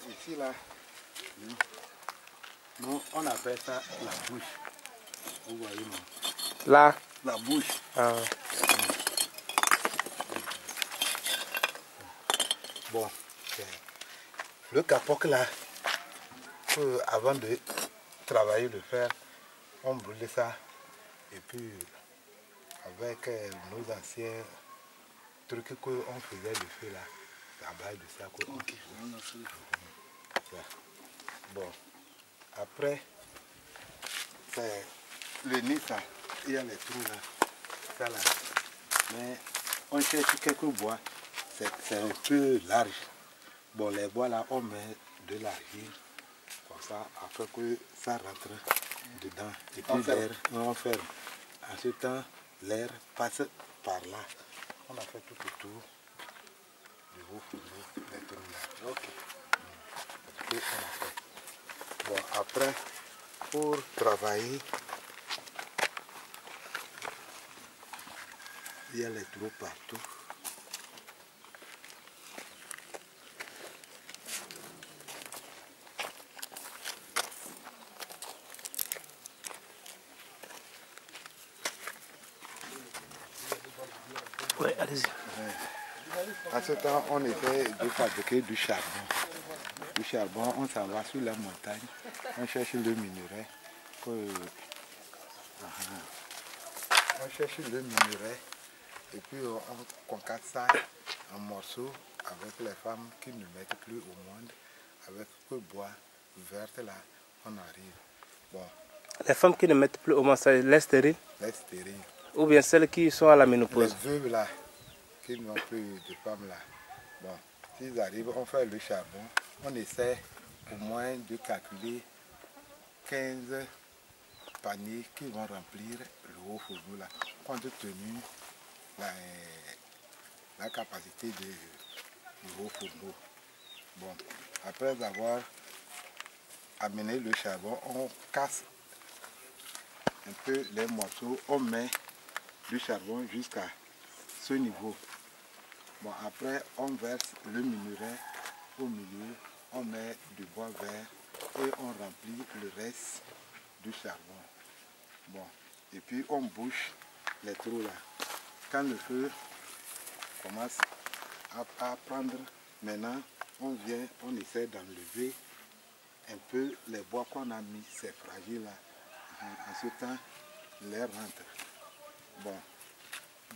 Ici, là, nous, on appelle ça la bouche. Vous voyez, non? Là? La bouche. Ah. Bon, le capoc là, avant de travailler le fer, on brûlait ça. Et puis, avec nos anciens trucs qu'on faisait le feu là, à base de ça. Bon, après, c'est le nid ça, il y a les trous là, ça là. Mais on cherche quelques bois, c'est un peu large. Bon, les bois là, on met de l'argile, comme ça, après que ça rentre dedans. Et puis l'air, on ferme. En ce temps, l'air passe par là. On a fait tout autour du haut fourneau, les trous là. Ok. Et on a fait. Bon, après, pour travailler, il y a les trous partout. Oui, allez-y. À ce temps, on essaie de fabriquer du charbon. Du charbon, on s'en va sur la montagne, on cherche le minerai. On cherche le minerai et puis on concate ça en morceaux avec les femmes qui ne mettent plus au monde. Avec le bois vert là, on arrive. Bon. Les femmes qui ne mettent plus au monde, c'est les stériles? Les stériles. Ou bien celles qui sont à la ménopause? Les veuves là, qui n'ont plus de femmes là. Bon, s'ils arrivent, on fait le charbon. On essaie au moins de calculer 15 paniers qui vont remplir le haut fourneau là, compte tenu la capacité du haut fourneau. Bon, après avoir amené le charbon, on casse un peu les morceaux, on met du charbon jusqu'à ce niveau. Bon, après, on verse le minerai au milieu, on met du bois vert et on remplit le reste du charbon. Bon, et puis on bouche les trous là. Quand le feu commence à prendre, maintenant on vient, on essaie d'enlever un peu les bois qu'on a mis, c'est fragile là. En ce temps, l'air rentre. Bon,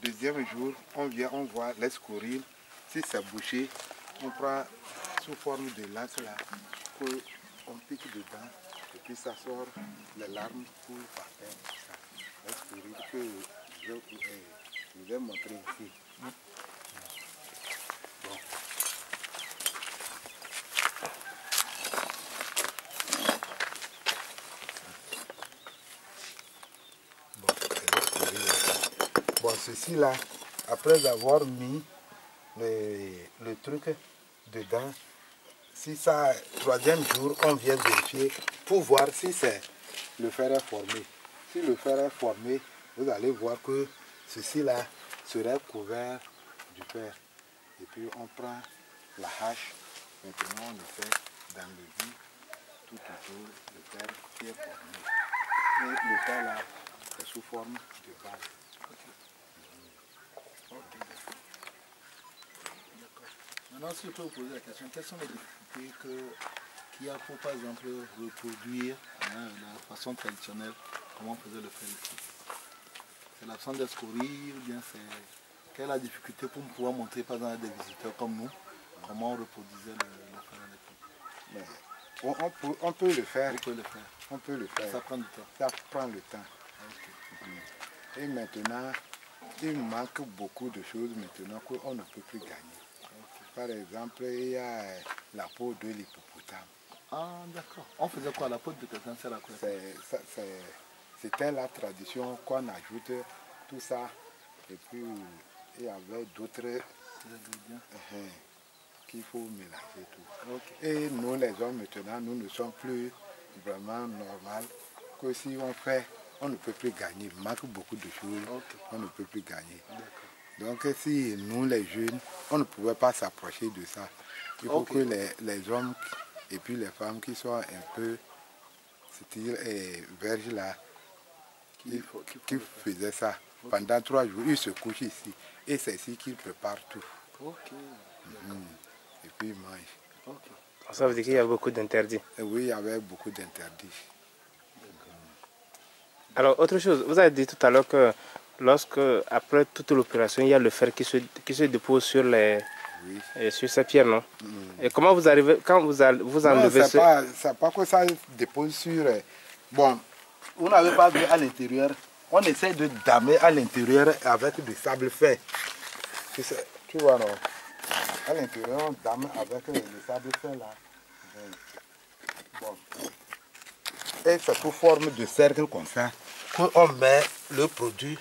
deuxième jour, on vient, on voit les scories. Si c'est bouché, on prend sous forme de lance là, on pique dedans et puis ça sort les larmes pour par terre. Les scories que je vous ai montré ici. Bon. Bon, ceci là, après avoir mis le truc dedans, si ça, troisième jour, on vient vérifier pour voir si c'est le fer est formé. Si le fer est formé, vous allez voir que ceci là serait couvert du fer. Et puis on prend la hache, maintenant on essaie d'enlever tout autour le fer qui est formé. Et le fer là, c'est sous forme de balle. Maintenant, si je peux vous poser la question, quelles sont les difficultés qu'il y a pour, par exemple, reproduire la façon traditionnelle, comment on faisait le fer ici? C'est l'absence de scories ou bien c'est... Quelle est la difficulté pour pouvoir montrer, par exemple, à des visiteurs comme nous, comment on reproduisait le fer à l'époque? On peut le faire. On peut le faire. On peut le faire. Ça prend du temps. Ça prend le temps. Et maintenant, il manque beaucoup de choses maintenant qu'on ne peut plus gagner. Par exemple, il y a la peau de l'hippopotame. Ah, d'accord. On faisait quoi? La peau de quelqu'un, c'est la quoi? C'était la tradition qu'on ajoute tout ça. Et puis, il y avait d'autres ingrédients qu'il faut mélanger tout. Okay. Et nous, les hommes, maintenant, nous ne sommes plus vraiment normaux. Que si on fait, on ne peut plus gagner. Il manque beaucoup de choses. Okay. On ne peut plus gagner. Donc si nous les jeunes, on ne pouvait pas s'approcher de ça. Il faut que les hommes Et puis les femmes qui sont un peu, c'est-à-dire verges là, qui faisaient ça. Pendant 3 jours, ils se couchent ici. Et c'est ici qu'ils préparent tout. Ok. Et puis ils mangent. Ok. Ça veut dire qu'il y a beaucoup d'interdits. Et oui, il y avait beaucoup d'interdits. Alors, autre chose, vous avez dit tout à l'heure que lorsque, après toute l'opération, il y a le fer qui se dépose sur, sur ces pierres, non? Et comment vous arrivez, quand vous enlevez non, c'est pas que ça dépose sur... Bon, vous n'avez pas vu à l'intérieur. On essaie de damer à l'intérieur avec du sable fait. Tu vois, non? À l'intérieur, on dame avec le sable fait là. Bon. Et c'est sous forme de cercle comme ça qu'on met le produit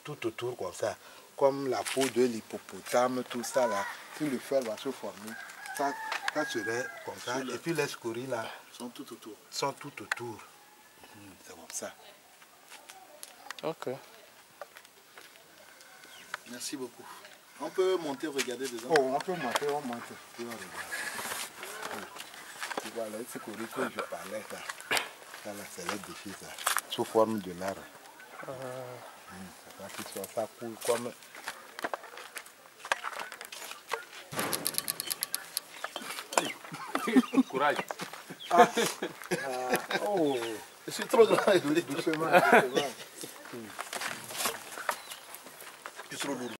tout autour comme ça. Comme la peau de l'hippopotame, tout ça là. Si le fer va se former, ça serait comme ça. Et puis les scories là Sont tout autour. sont tout autour. C'est comme ça. Ok. Merci beaucoup. On peut monter, regarder dedans. Oh, on peut monter, on monte. Tu vois, regarde. Tu vois, les scories que je parlais, ça là, c'est les défis, ça. Sous forme de larve. C'est ça qui soit ça coule comme... Courage. Oh, Je suis trop grand. doucement, doucement. Je suis trop lourd.